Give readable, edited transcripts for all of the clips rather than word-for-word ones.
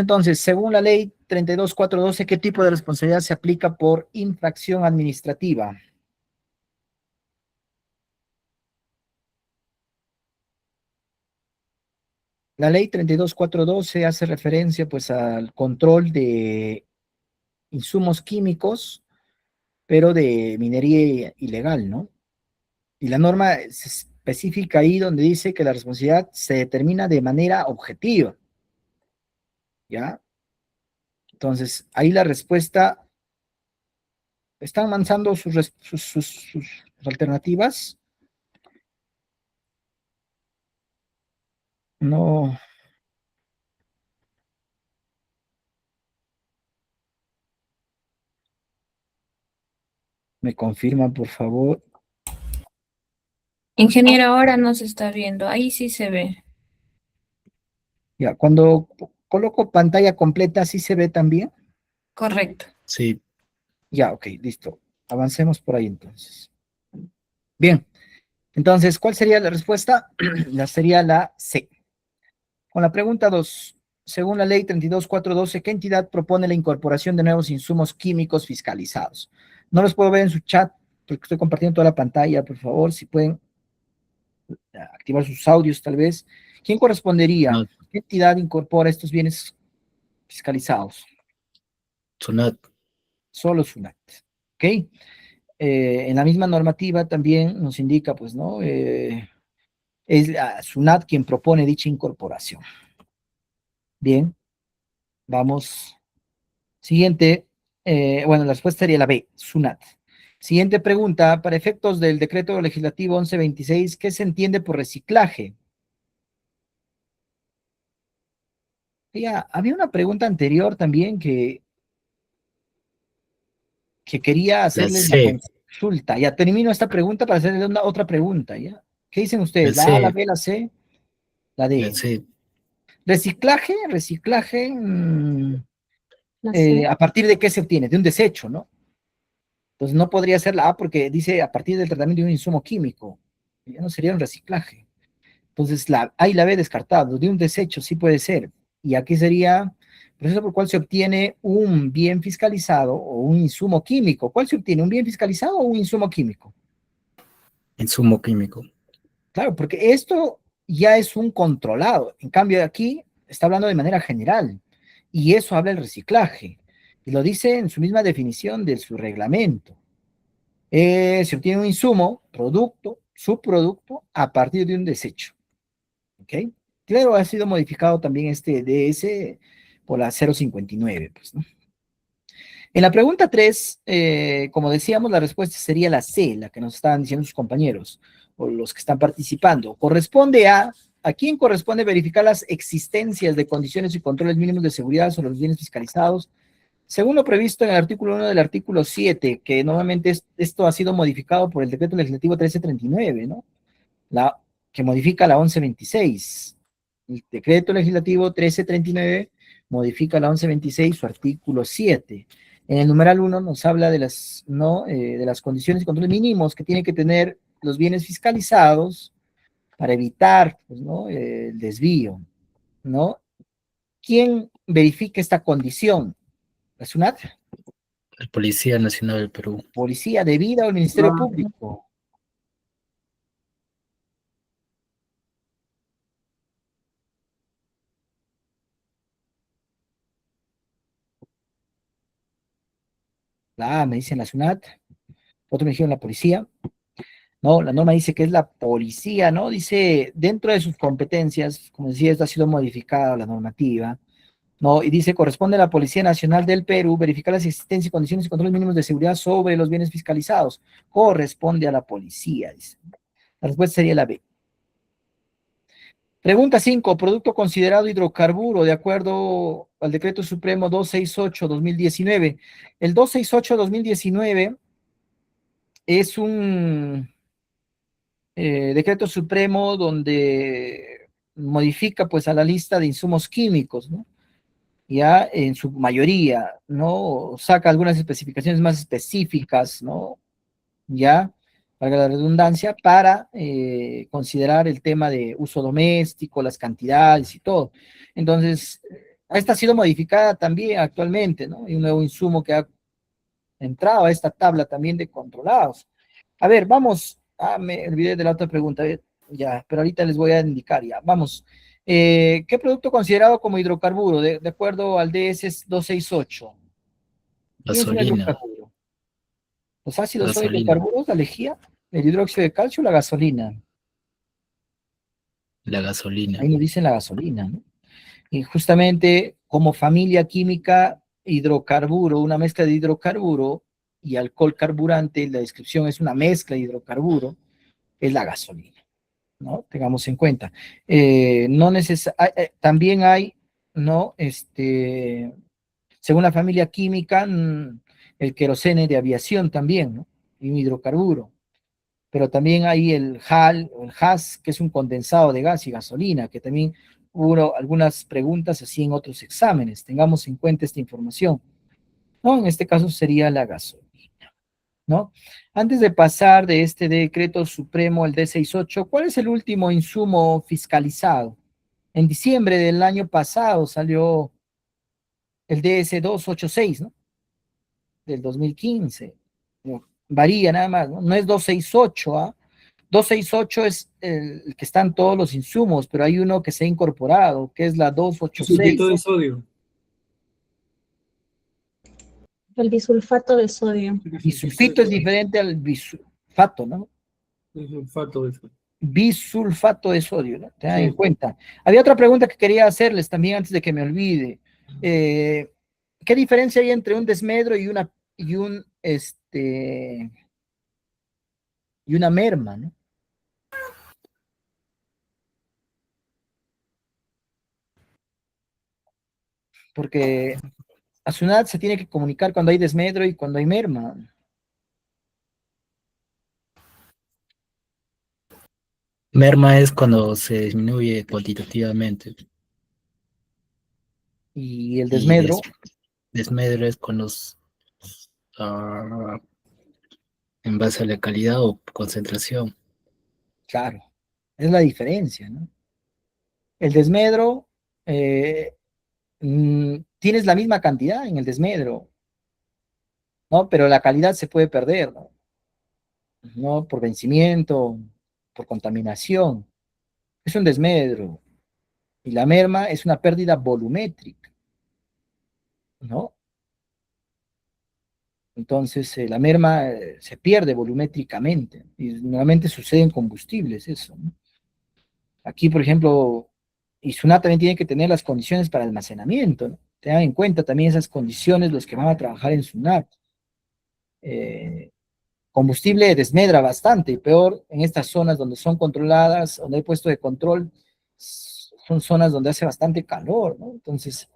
entonces, según la ley 32412, ¿qué tipo de responsabilidad se aplica por infracción administrativa? La ley 32412 hace referencia pues al control de insumos químicos, pero de minería ilegal, ¿no? Y la norma es específica ahí donde dice que la responsabilidad se determina de manera objetiva, ¿ya? Entonces, ahí la respuesta, ¿están avanzando sus alternativas? No me confirman, por favor. Ingeniero, ahora no se está viendo. Ahí sí se ve. Ya, cuando coloco pantalla completa, ¿sí se ve también? Correcto. Sí. Ya, ok, listo. Avancemos por ahí entonces. Bien, entonces, ¿cuál sería la respuesta? Sería la C. Con la pregunta 2, según la ley 32412, ¿qué entidad propone la incorporación de nuevos insumos químicos fiscalizados? No los puedo ver en su chat porque estoy compartiendo toda la pantalla, por favor, si pueden activar sus audios tal vez. ¿Quién correspondería? No, ¿Qué entidad incorpora estos bienes fiscalizados? SUNAT. Solo SUNAT. ¿Ok? En la misma normativa también nos indica, pues, ¿no? Es la SUNAT quien propone dicha incorporación. Bien, vamos. Siguiente, bueno, la respuesta sería la B, SUNAT. Siguiente pregunta, para efectos del decreto legislativo 1126, ¿qué se entiende por reciclaje? Ya, había una pregunta anterior también que quería La hacerles la C. consulta. Ya termino esta pregunta para hacerles otra pregunta, ¿ya? ¿Qué dicen La ustedes? ¿La A, la C. B, la C, la La D? C. Reciclaje, No sé. ¿a partir de qué se obtiene? De un desecho, ¿no? Entonces no podría ser la A porque dice a partir del tratamiento de un insumo químico. Ya no sería un reciclaje. Entonces la A y la B descartado. De un desecho sí puede ser. Y aquí sería proceso por el cual se obtiene un bien fiscalizado o un insumo químico. ¿Cuál se obtiene? ¿Un bien fiscalizado o un insumo químico? Insumo químico. Claro, porque esto ya es un controlado. En cambio, aquí está hablando de manera general. Y eso habla el reciclaje. Y lo dice en su misma definición de su reglamento. Se obtiene un insumo, producto, subproducto, a partir de un desecho. ¿Ok? Claro, ha sido modificado también este DS por la 059, pues, ¿no? En la pregunta 3, como decíamos, la respuesta sería la C, la que nos estaban diciendo sus compañeros, o los que están participando. Corresponde ¿a quién corresponde verificar las existencias de condiciones y controles mínimos de seguridad sobre los bienes fiscalizados? Según lo previsto en el artículo 1 del artículo 7, que nuevamente esto ha sido modificado por el decreto legislativo 1339, ¿no? Que modifica la 1126. El decreto legislativo 1339 modifica la 1126, su artículo 7. En el numeral 1 nos habla de las, ¿no? De las condiciones y controles mínimos que tienen que tener los bienes fiscalizados para evitar, pues, ¿no? El desvío, ¿no? ¿Quién verifica esta condición? ¿La SUNAT? La Policía Nacional del Perú. ¿Policía de vida o el Ministerio Público? Me dicen la SUNAT, otro me dijeron la policía. No, la norma dice que es la policía, ¿no? Dice, dentro de sus competencias, como decía, esta ha sido modificada la normativa, ¿no? Y dice, corresponde a la Policía Nacional del Perú verificar las existencias y condiciones y controles mínimos de seguridad sobre los bienes fiscalizados. Corresponde a la policía, dice. La respuesta sería la B. Pregunta 5. Producto considerado hidrocarburo de acuerdo al Decreto Supremo 268-2019. El 268-2019 es un decreto supremo donde modifica pues a la lista de insumos químicos, ¿no? Ya en su mayoría, ¿no? Saca algunas especificaciones más específicas, ¿no? Ya, valga la redundancia, para considerar el tema de uso doméstico, las cantidades y todo. Entonces, Esta ha sido modificada también actualmente, ¿no? Hay un nuevo insumo que ha entrado a esta tabla también de controlados. A ver, vamos. Me olvidé de la otra pregunta. A ver, ya, pero ahorita les voy a indicar ya. Vamos. ¿Qué producto considerado como hidrocarburo de acuerdo al DS 268? ¿Quién es un Gasolina, hidrocarburo? Los ácidos son gasolina, hidrocarburos, la lejía, el hidróxido de calcio o la gasolina. la gasolina. Ahí nos dicen la gasolina, ¿no? Y justamente como familia química, hidrocarburo, una mezcla de hidrocarburo y alcohol carburante, la descripción es una mezcla de hidrocarburo, es la gasolina, ¿no? Tengamos en cuenta. No también hay, ¿no? Según la familia química, el querosene de aviación también, ¿no? Y un hidrocarburo. Pero también hay el HAL, o el HAS, que es un condensado de gas y gasolina, que también hubo algunas preguntas así en otros exámenes. Tengamos en cuenta esta información, ¿no? En este caso sería la gasolina, ¿no? Antes de pasar de este decreto supremo al D68, ¿cuál es el último insumo fiscalizado? En diciembre del año pasado salió el DS 286, ¿no? Del 2015. No, varía nada más, ¿no? No es 268, ¿ah? 268 es el que están todos los insumos, pero hay uno que se ha incorporado, que es la Sulfito 286. de sodio. El bisulfato de sodio. Bisulfito es diferente al bisulfato, ¿no? Sulfato de sodio. Bisulfato de sodio, ¿no? Tengan en Sí. cuenta. Había otra pregunta que quería hacerles también antes de que me olvide. ¿Qué diferencia hay entre un desmedro y una merma, ¿no? Porque a SUNAT se tiene que comunicar cuando hay desmedro y cuando hay merma. Merma es cuando se disminuye cuantitativamente. Y el Y desmedro, desmedro es cuando en base a la calidad o concentración. claro, es la diferencia, ¿no? El desmedro, tienes la misma cantidad en el desmedro, ¿no? Pero la calidad se puede perder, ¿no? ¿No? Por vencimiento, por contaminación. Es un desmedro. Y la merma es una pérdida volumétrica, ¿no? Entonces, la merma se pierde volumétricamente. Y normalmente sucede en combustibles, eso, ¿no? Aquí, por ejemplo, y SUNAT también tiene que tener las condiciones para almacenamiento, ¿no? Tengan en cuenta también esas condiciones los que van a trabajar en SUNAT. Combustible desmedra bastante, y peor en estas zonas donde son controladas, donde hay puesto de control, son zonas donde hace bastante calor, ¿no? Entonces,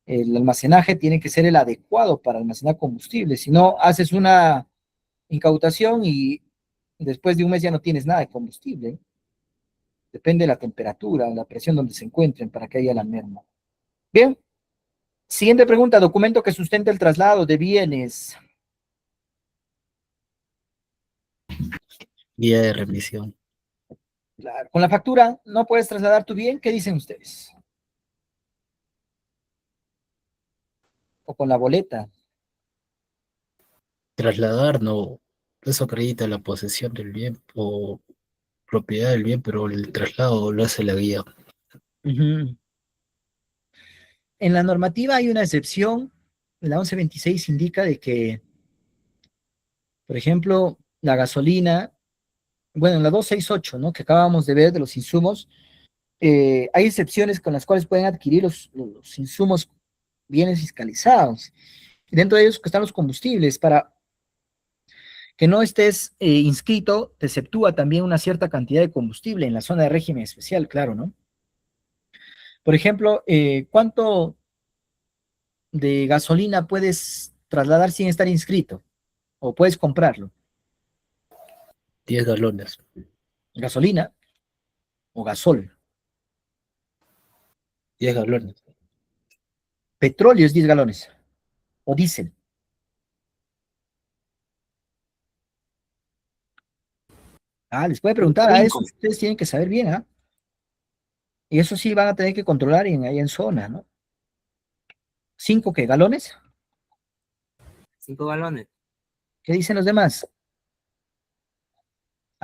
el almacenaje tiene que ser el adecuado para almacenar combustible, si no, haces una incautación y después de un mes ya no tienes nada de combustible, ¿eh? Depende de la temperatura, la presión donde se encuentren para que haya la merma. Bien, siguiente pregunta, documento que sustenta el traslado de bienes. Guía de remisión. Claro, con la factura no puedes trasladar tu bien, ¿qué dicen ustedes? O con la boleta. Trasladar no, eso acredita la posesión del bien o propiedad del bien, pero el traslado lo hace la guía. Uh-huh. En la normativa hay una excepción, la 1126 indica de que, por ejemplo, la gasolina, bueno, en la 268, ¿no? Que acabamos de ver de los insumos, hay excepciones con las cuales pueden adquirir los insumos bienes fiscalizados. Y dentro de ellos están los combustibles. Para que no estés inscrito, te exceptúa también una cierta cantidad de combustible en la zona de régimen especial, claro, ¿no? Por ejemplo, ¿cuánto de gasolina puedes trasladar sin estar inscrito? ¿O puedes comprarlo? 10 galones. ¿Gasolina o gasol? 10 galones. Petróleo es 10 galones. O diésel. Les puede preguntar a eso. Ustedes tienen que saber bien, ¿ah? Y eso sí van a tener que controlar ahí en zona, ¿no? ¿5 qué? ¿Galones? 5 galones. ¿Qué dicen los demás?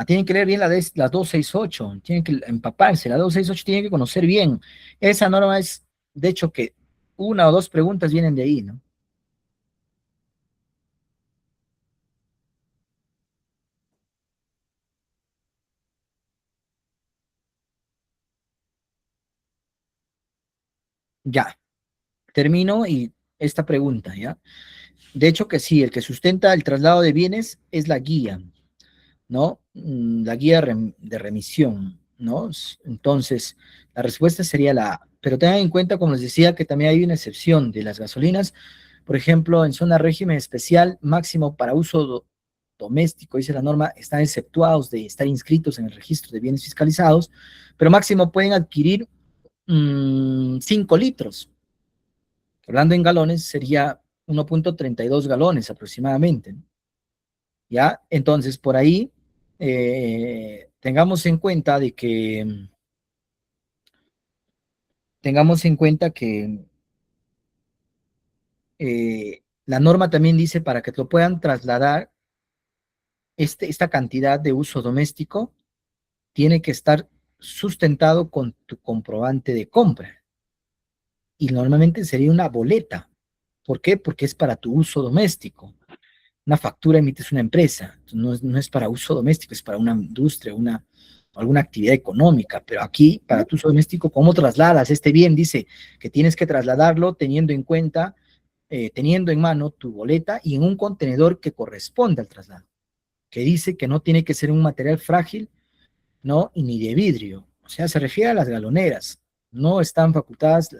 Tienen que leer bien la 268, tienen que empaparse, la 268 tienen que conocer bien. Esa norma es, de hecho, que una o dos preguntas vienen de ahí, ¿no? Ya, termino y esta pregunta, ¿ya? De hecho que sí, el que sustenta el traslado de bienes es la guía, ¿no? La guía de remisión, ¿no? Entonces, la respuesta sería la A. Pero tengan en cuenta, como les decía, que también hay una excepción de las gasolinas. Por ejemplo, en zona régimen especial, máximo para uso doméstico, dice la norma, están exceptuados de estar inscritos en el registro de bienes fiscalizados, pero máximo pueden adquirir 5 litros. Hablando en galones, sería 1.32 galones aproximadamente, ¿no? ¿Ya? Entonces, por ahí, tengamos en cuenta que la norma también dice para que te lo puedan trasladar, esta cantidad de uso doméstico tiene que estar sustentado con tu comprobante de compra. Y normalmente sería una boleta. ¿Por qué? Porque es para tu uso doméstico. Una factura emites una empresa, no es para uso doméstico, es para una industria, alguna actividad económica, pero aquí, para tu uso doméstico, ¿cómo trasladas este bien? Dice que tienes que trasladarlo teniendo en cuenta, teniendo en mano tu boleta y en un contenedor que corresponda al traslado, que dice que no tiene que ser un material frágil, ¿no? Y ni de vidrio, o sea, se refiere a las galoneras, no están facultadas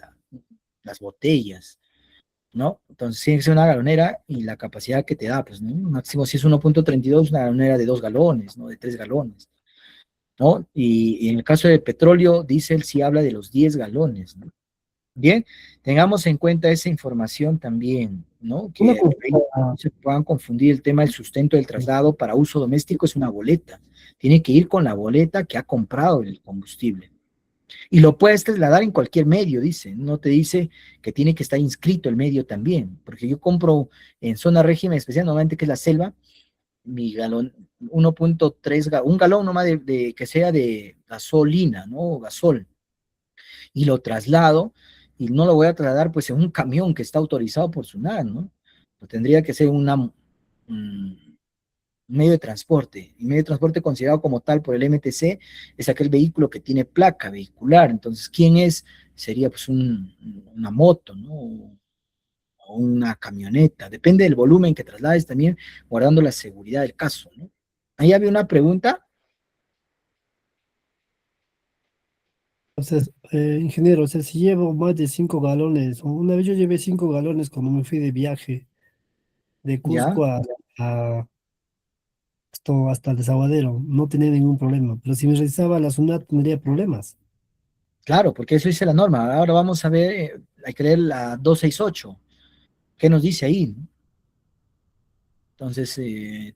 las botellas, ¿no? Entonces tiene que ser una galonera y la capacidad que te da, pues, ¿no? Máximo si es 1.32, una galonera de 2 galones, ¿no? De 3 galones, ¿no? Y en el caso de petróleo, diésel sí habla de los 10 galones, ¿no? Bien, tengamos en cuenta esa información también, ¿no? Una Que consulta, se puedan confundir el tema del sustento del traslado para uso doméstico es una boleta. Tiene que ir con la boleta que ha comprado el combustible. Y lo puedes trasladar en cualquier medio, dice. No te dice que tiene que estar inscrito el medio también. Porque yo compro en zona régimen especial, normalmente que es la selva, mi galón, 1.3, un galón nomás que sea de gasolina, ¿no? Gasol. Y lo traslado, y no lo voy a trasladar pues en un camión que está autorizado por SUNAT, ¿no? Pues tendría que ser un medio de transporte. Y medio de transporte considerado como tal por el MTC es aquel vehículo que tiene placa vehicular. Entonces, ¿quién es? Sería pues una moto, ¿no? O una camioneta. Depende del volumen que traslades también, guardando la seguridad del caso, ¿no? Ahí había una pregunta. o sea, ingeniero, o sea, si llevo más de 5 galones, o una vez yo llevé 5 galones cuando me fui de viaje de ¿Ya? Cusco a hasta el Desaguadero, no tenía ningún problema, pero si me realizaba la SUNAT tendría problemas. Claro, porque eso dice la norma. Ahora vamos a ver, hay que leer la 268. ¿Qué nos dice ahí, no? Entonces,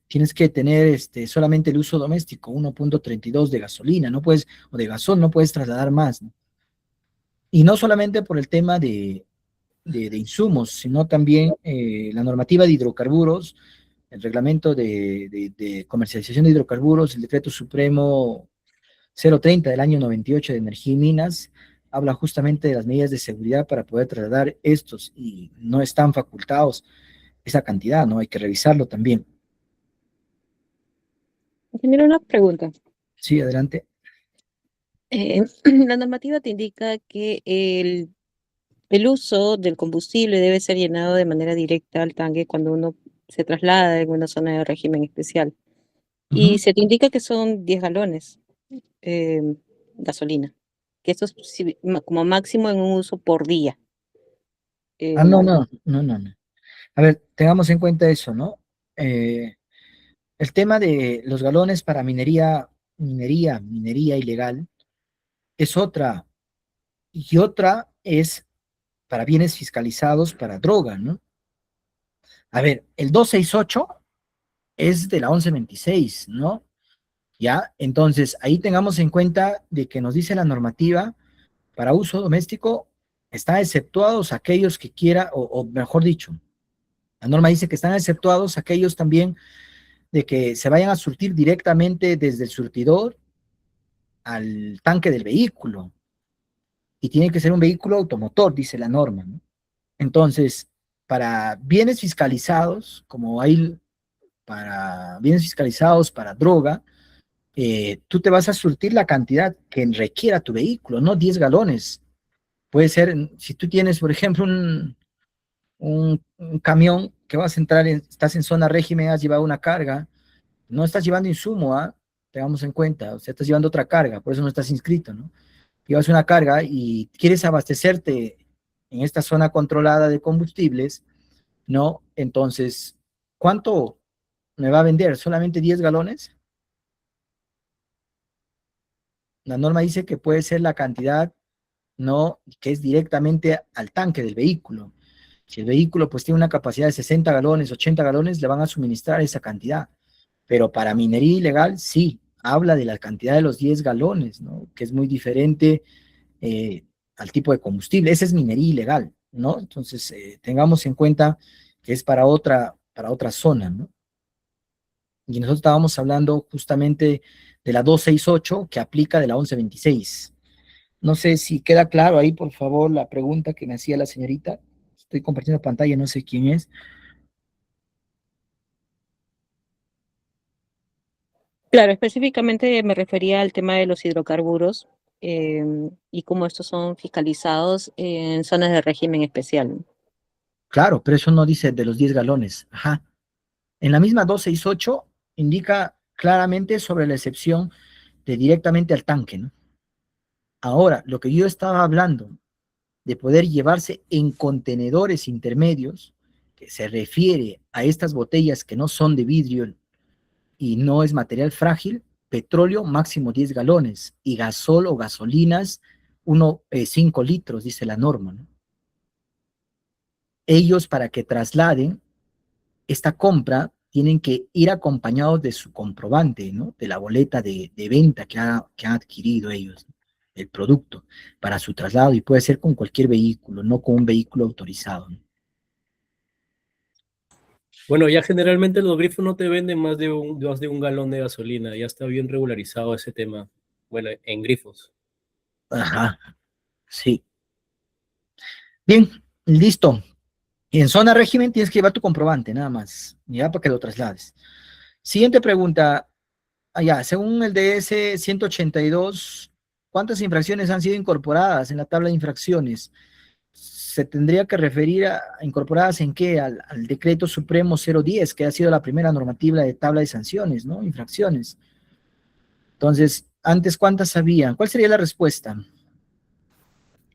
tienes que tener solamente el uso doméstico, 1.32 de gasolina, no puedes, o de gasol, no puedes trasladar más, ¿no? Y no solamente por el tema de insumos, sino también la normativa de hidrocarburos, el reglamento de comercialización de hidrocarburos, el decreto supremo 030 del año 98 de Energía y Minas, habla justamente de las medidas de seguridad para poder trasladar estos y no están facultados esa cantidad, ¿no? Hay que revisarlo también. Ingeniero, una pregunta. Sí, adelante. La normativa te indica que el uso del combustible debe ser llenado de manera directa al tanque cuando uno se traslada en una zona de régimen especial. Y se te indica que son 10 galones eh, gasolina, que esto es como máximo en un uso por día. No, Eh, no, no, no, no. A ver, tengamos en cuenta eso, ¿no? Eh, el tema de los galones para minería ilegal es otra, y otra es para bienes fiscalizados para droga, ¿no? A ver, el 268 es de la 1126, ¿no? ¿Ya? Entonces, ahí tengamos en cuenta de que nos dice la normativa para uso doméstico están exceptuados aquellos que quiera, o mejor dicho, la norma dice que están exceptuados aquellos también de que se vayan a surtir directamente desde el surtidor al tanque del vehículo. Y tiene que ser un vehículo automotor, dice la norma, ¿no? Entonces, para bienes fiscalizados, como hay para bienes fiscalizados para droga, tú te vas a surtir la cantidad que requiera tu vehículo, no 10 galones. Puede ser, si tú tienes, por ejemplo, un camión que vas a entrar, estás en zona régimen, has llevado una carga, no estás llevando insumo, ¿ah? Tengamos en cuenta, o sea, estás llevando otra carga, por eso no estás inscrito, ¿no? Llevas una carga y quieres abastecerte en esta zona controlada de combustibles, ¿no? Entonces, ¿cuánto me va a vender? ¿Solamente 10 galones? La norma dice que puede ser la cantidad, ¿no? Que es directamente al tanque del vehículo. Si el vehículo pues tiene una capacidad de 60 galones, 80 galones, le van a suministrar esa cantidad. Pero para minería ilegal, sí, habla de la cantidad de los 10 galones, ¿no? Que es muy diferente al tipo de combustible. Esa es minería ilegal, ¿no? Entonces, tengamos en cuenta que es para otra zona, ¿no? Y nosotros estábamos hablando justamente de la 268 que aplica de la 1126. No sé si queda claro ahí, por favor, la pregunta que me hacía la señorita. Estoy compartiendo pantalla, no sé quién es. Claro, específicamente me refería al tema de los hidrocarburos y cómo estos son fiscalizados en zonas de régimen especial. Claro, pero eso no dice de los 10 galones. Ajá. En la misma 268 indica claramente sobre la excepción de directamente al tanque, ¿no? Ahora, lo que yo estaba hablando de poder llevarse en contenedores intermedios, que se refiere a estas botellas que no son de vidrio y no es material frágil, petróleo máximo 10 galones y gasol o gasolinas 5 litros, dice la norma, ¿no? Ellos para que trasladen esta compra tienen que ir acompañados de su comprobante, ¿no? De la boleta de venta que han adquirido ellos, ¿no? El producto para su traslado y puede ser con cualquier vehículo, no con un vehículo autorizado, ¿no? Bueno, ya generalmente los grifos no te venden más de un galón de gasolina, ya está bien regularizado ese tema. Bueno, en grifos. Ajá, sí. Bien, listo. Y en zona régimen tienes que llevar tu comprobante, nada más, ya para que lo traslades. Siguiente pregunta. Allá, según el DS 182, ¿cuántas infracciones han sido incorporadas en la tabla de infracciones? Se tendría que referir a incorporadas en qué? Al decreto supremo 010, que ha sido la primera normativa de tabla de sanciones, ¿no? Infracciones. Entonces, antes, ¿cuántas había? ¿Cuál sería la respuesta?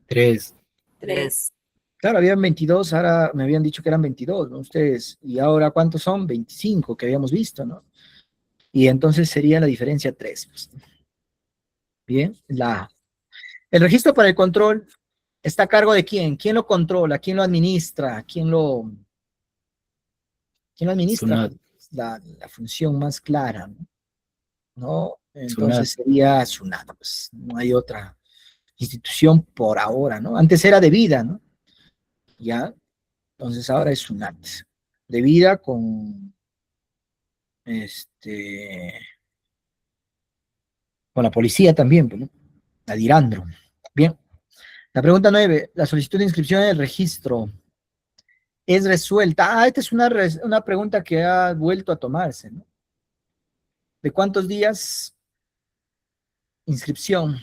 3. 3. Claro, habían 22, ahora me habían dicho que eran 22, ¿no? Ustedes, y ahora ¿cuántos son? 25 que habíamos visto, ¿no? Y entonces sería la diferencia 3. Pues. Bien, la A. El registro para el control está a cargo de quién? ¿Quién lo controla? ¿Quién lo administra? ¿Quién lo administra? SUNAT. La función más clara, ¿no? Entonces SUNAT. sería SUNAT, pues no hay otra institución por ahora, ¿no? Antes era de vida, ¿no? Ya, entonces ahora es SUNAT. De vida con con la policía también, pues, ¿no? La Dirandro. Bien. La pregunta 9, la solicitud de inscripción en el registro es resuelta. Ah, esta es una pregunta que ha vuelto a tomarse, ¿no? ¿De cuántos días? Inscripción.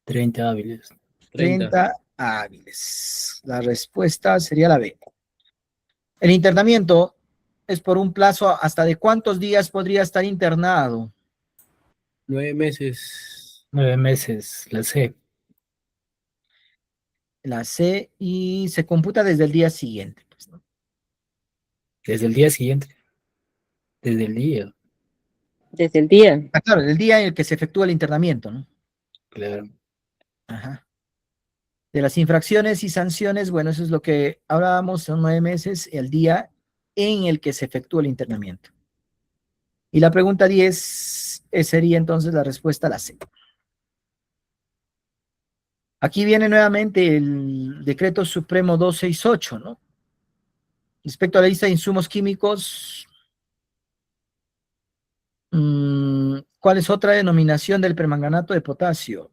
30 hábiles. 30 hábiles. La respuesta sería la B. El internamiento es por un plazo hasta de cuántos días podría estar internado. 9 meses. 9 meses, la C. La C y se computa desde el día siguiente, pues, ¿no? Desde el día siguiente. Desde el día. Desde el día. Ah, claro, el día en el que se efectúa el internamiento, ¿no? Claro. Ajá. De las infracciones y sanciones, bueno, eso es lo que hablábamos, son 9 meses, el día en el que se efectúa el internamiento. Y la pregunta 10 sería entonces la respuesta a la C. Aquí viene nuevamente el Decreto Supremo 268, ¿no? Respecto a la lista de insumos químicos, ¿cuál es otra denominación del permanganato de potasio?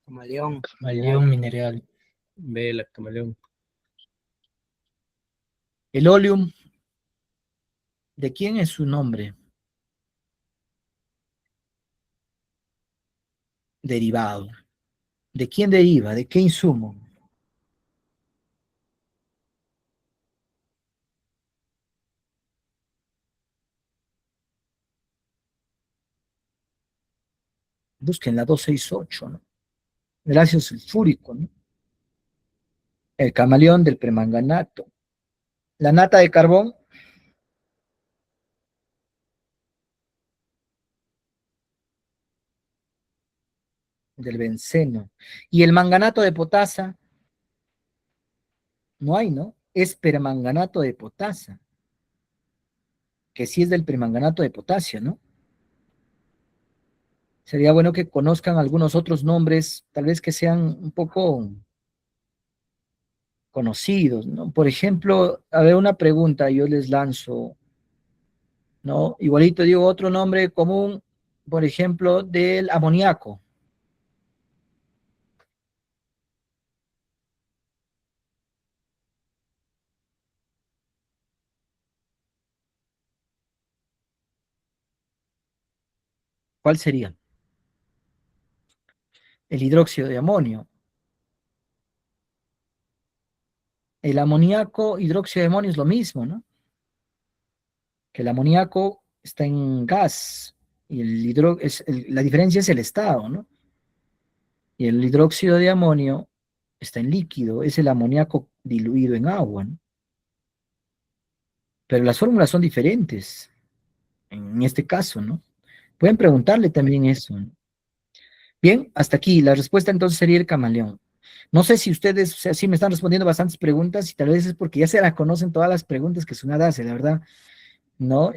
Camaleón. Camaleón mineral. Ve la camaleón. El oleum, ¿de quién es su nombre? Derivado. ¿De quién deriva? ¿De qué insumo? Busquen la 268, ¿no? El ácido sulfúrico, ¿no? El camaleón del permanganato. La nata de carbón, del benceno. Y el manganato de potasa, no hay, ¿no? Es permanganato de potasa, que sí es del permanganato de potasio, ¿no? Sería bueno que conozcan algunos otros nombres, tal vez que sean un poco conocidos, ¿no? Por ejemplo, a ver, una pregunta, yo les lanzo, ¿no? Igualito digo otro nombre común, por ejemplo, del amoníaco. ¿Cuál sería? El hidróxido de amonio. El amoníaco, hidróxido de amonio es lo mismo, ¿no? Que el amoníaco está en gas y la diferencia es el estado, ¿no? Y el hidróxido de amonio está en líquido, es el amoníaco diluido en agua, ¿no? Pero las fórmulas son diferentes en este caso, ¿no? Pueden preguntarle también eso, ¿no? Bien, hasta aquí. La respuesta entonces sería el camaleón. No sé si ustedes, o sea, sí me están respondiendo bastantes preguntas y tal vez es porque ya se las conocen todas las preguntas que Sunada hace, la verdad, ¿no?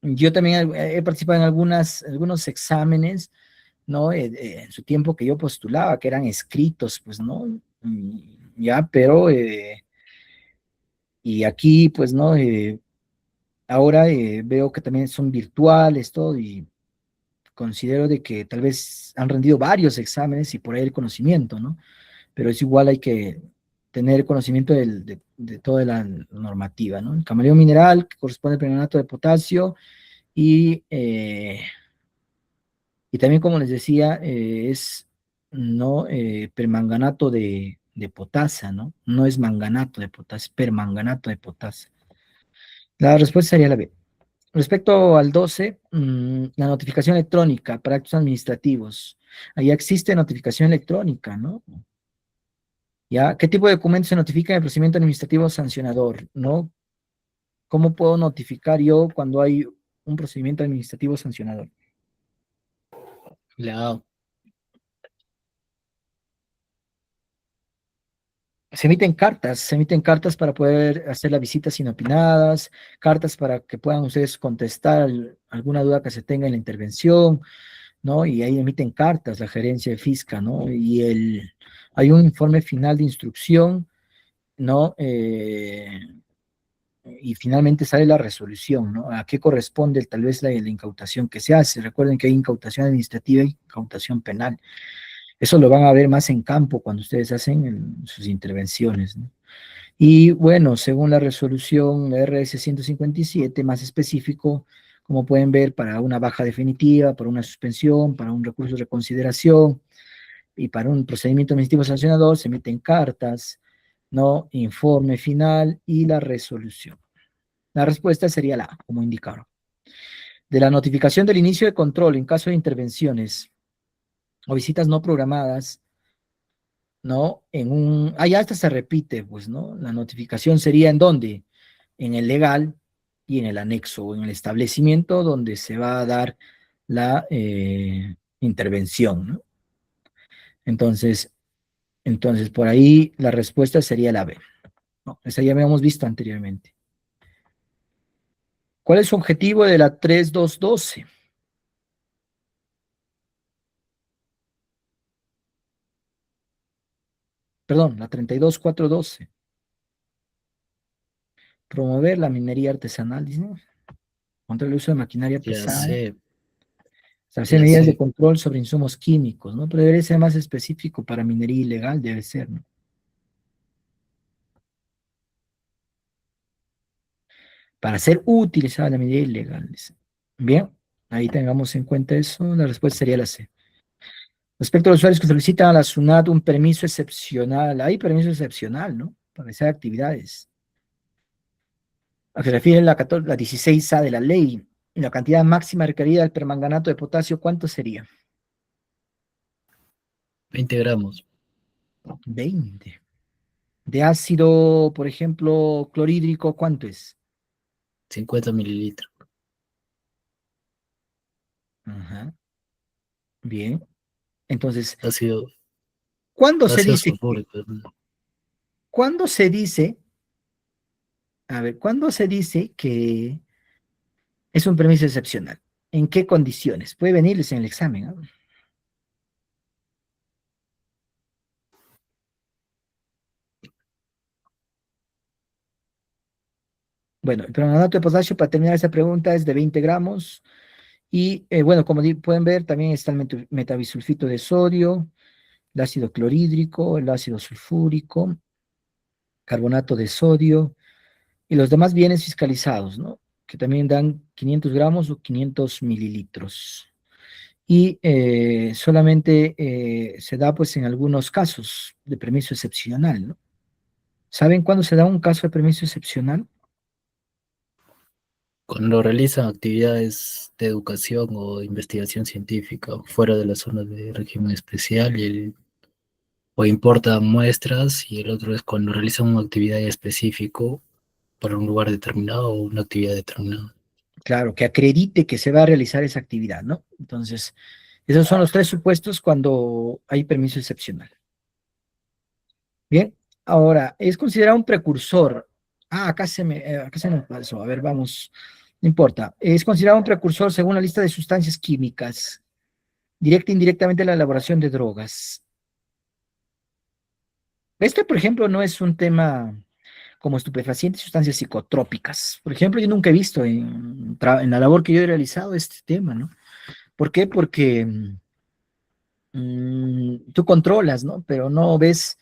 Yo también he participado en algunos exámenes, ¿no? En su tiempo que yo postulaba, que eran escritos, pues, ¿no? Ya, pero, y aquí, pues, ¿no? Ahora veo que también son virtuales, todo, y considero de que tal vez han rendido varios exámenes y por ahí el conocimiento, ¿no? Pero es igual, hay que tener conocimiento de toda la normativa, ¿no? El camaleón mineral, que corresponde al permanganato de potasio, y, y también, como les decía, es no permanganato de potasa, ¿no? No es manganato de potasa, es permanganato de potasa. La respuesta sería la B. Respecto al 12, la notificación electrónica para actos administrativos. Ahí existe notificación electrónica, ¿no? ¿Ya? ¿Qué tipo de documentos se notifica en el procedimiento administrativo sancionador? ¿No? ¿Cómo puedo notificar yo cuando hay un procedimiento administrativo sancionador? La Se emiten cartas para poder hacer las visitas inopinadas, cartas para que puedan ustedes contestar alguna duda que se tenga en la intervención, ¿no? Y ahí emiten cartas la gerencia de fisca, ¿no? Hay un informe final de instrucción, ¿no? Y finalmente sale la resolución, ¿no? ¿A qué corresponde tal vez la incautación que se hace? Recuerden que hay incautación administrativa y incautación penal. Eso lo van a ver más en campo cuando ustedes hacen sus intervenciones, ¿no? Y bueno, según la resolución RS 157, más específico, como pueden ver, para una baja definitiva, para una suspensión, para un recurso de reconsideración y para un procedimiento administrativo sancionador, se emiten cartas, ¿no? Informe final y la resolución. La respuesta sería la A, como indicaron. De la notificación del inicio de control en caso de intervenciones o visitas no programadas, ¿no? Ya esta se repite, pues, ¿no? La notificación sería ¿en dónde? En el legal y en el anexo o en el establecimiento donde se va a dar la intervención, ¿no? Entonces, por ahí la respuesta sería la B, ¿no? Esa ya habíamos visto anteriormente. ¿Cuál es su objetivo de la 3212? Perdón, la 32412. Promover la minería artesanal, dice, ¿no? Contra el uso de maquinaria La pesada. C, Establecer la medidas de C, control sobre insumos químicos, ¿no? Pero debería ser más específico para minería ilegal, debe ser, ¿no? Para ser utilizada la minería ilegal, dice. Bien, ahí tengamos en cuenta eso, la respuesta sería la C. Respecto a los usuarios que solicitan a la SUNAT un permiso excepcional, hay permiso excepcional, ¿no? Para realizar actividades. A que se refiere la 16A de la ley, y la cantidad máxima requerida del permanganato de potasio, ¿cuánto sería? 20 gramos, 20. De ácido, por ejemplo, clorhídrico, ¿cuánto es? 50 mililitros. Ajá, bien. Entonces, Ácido, ¿cuándo se ácido dice que, sulfúrico, ¿no? cuándo se dice, a ver, cuándo se dice que es un permiso excepcional? ¿En qué condiciones? Puede venirles en el examen, ¿no? Bueno, el permanganato de potasio, para terminar esa pregunta, es de 20 gramos. Y bueno, como pueden ver, también está el metabisulfito de sodio, el ácido clorhídrico, el ácido sulfúrico, carbonato de sodio y los demás bienes fiscalizados, ¿no? Que también dan 500 gramos o 500 mililitros. Y solamente se da pues en algunos casos de permiso excepcional, ¿no? ¿Saben cuándo se da un caso de permiso excepcional? Cuando realizan actividades de educación o investigación científica fuera de la zona de régimen especial o importan muestras, y el otro es cuando realizan una actividad específica para un lugar determinado o una actividad determinada. Claro, que acredite que se va a realizar esa actividad, ¿no? Entonces, esos son los tres supuestos cuando hay permiso excepcional. Bien, ahora, es considerado un precursor. Ah, acá se me pasó. A ver, vamos. No importa. Es considerado un precursor según la lista de sustancias químicas, directa e indirectamente la elaboración de drogas. Este, por ejemplo, no es un tema como estupefacientes y sustancias psicotrópicas. Por ejemplo, yo nunca he visto en la labor que yo he realizado este tema, ¿no? ¿Por qué? Porque tú controlas, ¿no? Pero no ves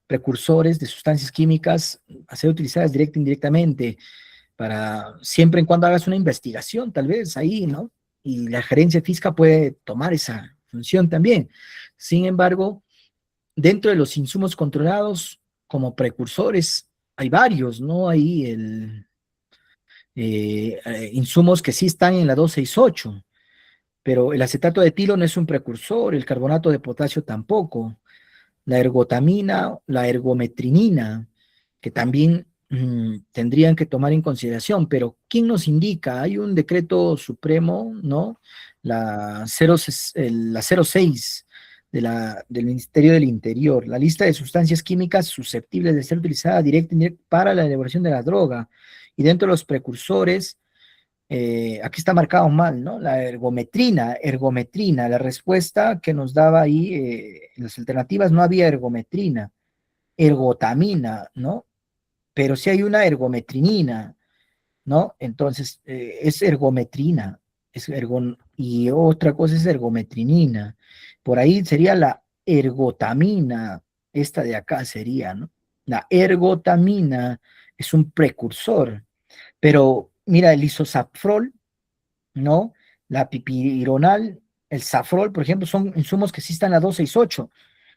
precursores de sustancias químicas a ser utilizadas directa e indirectamente para siempre en cuando hagas una investigación, tal vez ahí, ¿no? Y la gerencia física puede tomar esa función también. Sin embargo, dentro de los insumos controlados como precursores, hay varios, ¿no? Hay insumos que sí están en la 268, pero el acetato de etilo no es un precursor, el carbonato de potasio tampoco, la ergotamina, la ergometrinina, que también tendrían que tomar en consideración, pero ¿quién nos indica? Hay un decreto supremo, ¿no? La 06 del Ministerio del Interior, la lista de sustancias químicas susceptibles de ser utilizadas directa para la elaboración de la droga. Y dentro de los precursores, aquí está marcado mal, ¿no? La ergometrina, la respuesta que nos daba ahí, en las alternativas no había ergometrina, ergotamina, ¿no? Pero sí hay una ergometrinina, ¿no? Entonces, es ergometrina, y otra cosa es ergometrinina. Por ahí sería la ergotamina, esta de acá sería, ¿no? La ergotamina es un precursor, pero mira, el isosafrol, ¿no? La pipironal, el safrol, por ejemplo, son insumos que sí están en la 268,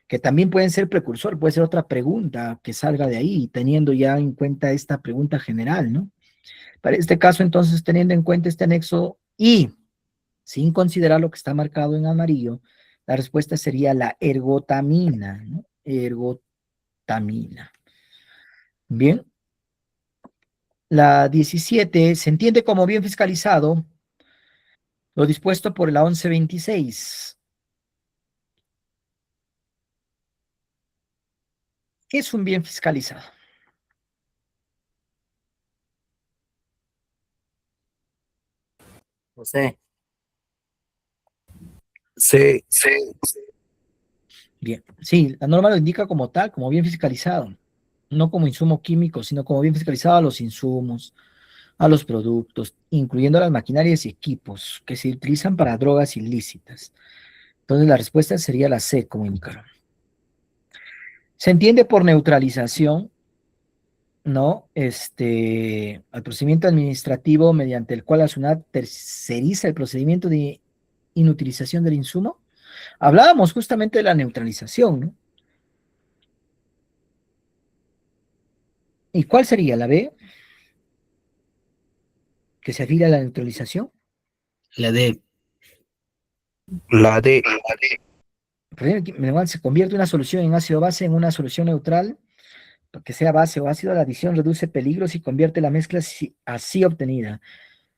que también pueden ser precursor, puede ser otra pregunta que salga de ahí, teniendo ya en cuenta esta pregunta general, ¿no? Para este caso, entonces, teniendo en cuenta este anexo y sin considerar lo que está marcado en amarillo, la respuesta sería la ergotamina, ¿no? Ergotamina. Bien. La 17 se entiende como bien fiscalizado lo dispuesto por la 1126. ¿Qué es un bien fiscalizado? No sé. Sí, Bien, Bien, sí, la norma lo indica como tal, como bien fiscalizado, no como insumo químico, sino como bien fiscalizado a los insumos, a los productos, incluyendo las maquinarias y equipos que se utilizan para drogas ilícitas. Entonces la respuesta sería la C, como indicaron. Se entiende por neutralización, ¿no? Al procedimiento administrativo mediante el cual la SUNAT terceriza el procedimiento de inutilización del insumo. Hablábamos justamente de la neutralización, ¿no? ¿Y cuál sería la B? Que se afila a la neutralización. La D. La D. Se convierte una solución en ácido base en una solución neutral, que sea base o ácido. La adición reduce peligros y convierte la mezcla así obtenida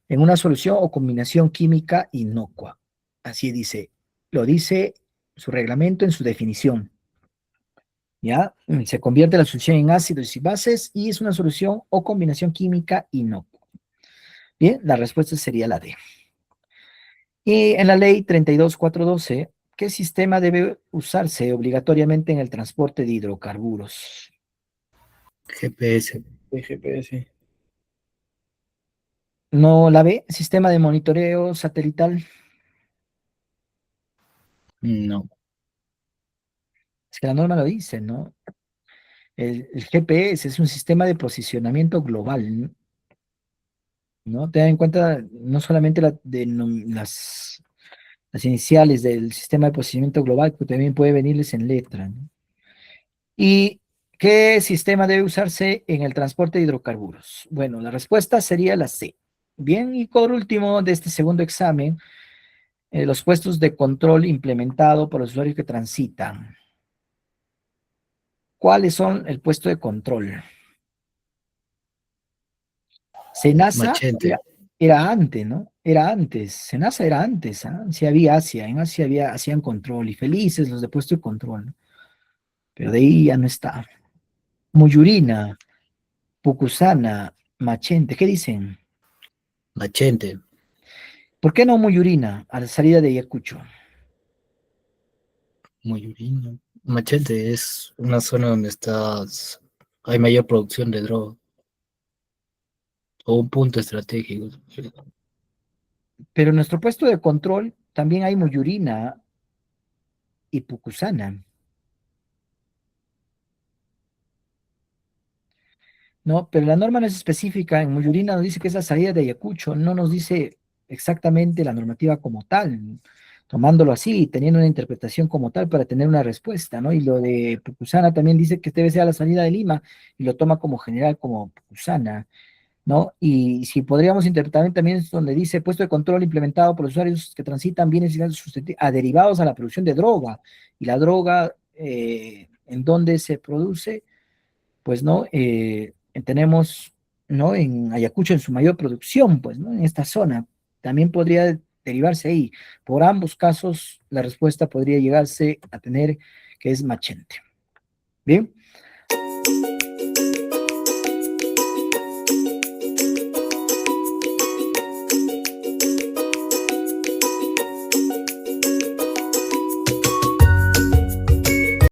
en una solución o combinación química inocua. Así dice, lo dice su reglamento en su definición. ¿Ya? Se convierte la solución en ácidos y bases y es una solución o combinación química inocua. Bien, la respuesta sería la D. Y en la ley 32412, ¿qué sistema debe usarse obligatoriamente en el transporte de hidrocarburos? GPS. GPS. No, la B, sistema de monitoreo satelital. No. Es que la norma lo dice, ¿no? El GPS es un sistema de posicionamiento global, ¿no? Ten en cuenta no solamente las iniciales del sistema de posicionamiento global, que también puede venirles en letra, ¿no? ¿Y qué sistema debe usarse en el transporte de hidrocarburos? Bueno, la respuesta sería la C. Bien, y por último, de este segundo examen, los puestos de control implementado por los usuarios que transitan. ¿Cuáles son el puesto de control? Senasa Machete. era antes, ¿no? Era antes. Senasa era antes, ¿ah? Sí había Asia, en Asia hacían control y felices los de puesto de control, ¿no? Pero de ahí ya no está. Muyurina, Pucusana, Machente, ¿qué dicen? Machete. ¿Por qué no Muyurina a la salida de Ayacucho? Muyurina. Machete es una zona donde hay mayor producción de droga. O un punto estratégico. Pero en nuestro puesto de control también hay Muyurina y Pucusana, ¿no? Pero la norma no es específica. En Muyurina nos dice que es la salida de Ayacucho, no nos dice exactamente la normativa como tal, tomándolo así, teniendo una interpretación como tal para tener una respuesta, ¿no? Y lo de Pucusana también dice que debe ser a la salida de Lima y lo toma como general, como Pucusana, ¿no? Y si podríamos interpretar también es donde dice puesto de control implementado por los usuarios que transitan bienes y derivados a la producción de droga. Y la droga, ¿en dónde se produce? Pues, ¿no? Tenemos, ¿no? En Ayacucho en su mayor producción, pues, ¿no? En esta zona. También podría derivarse ahí. Por ambos casos, la respuesta podría llegarse a tener que es Machente. Bien.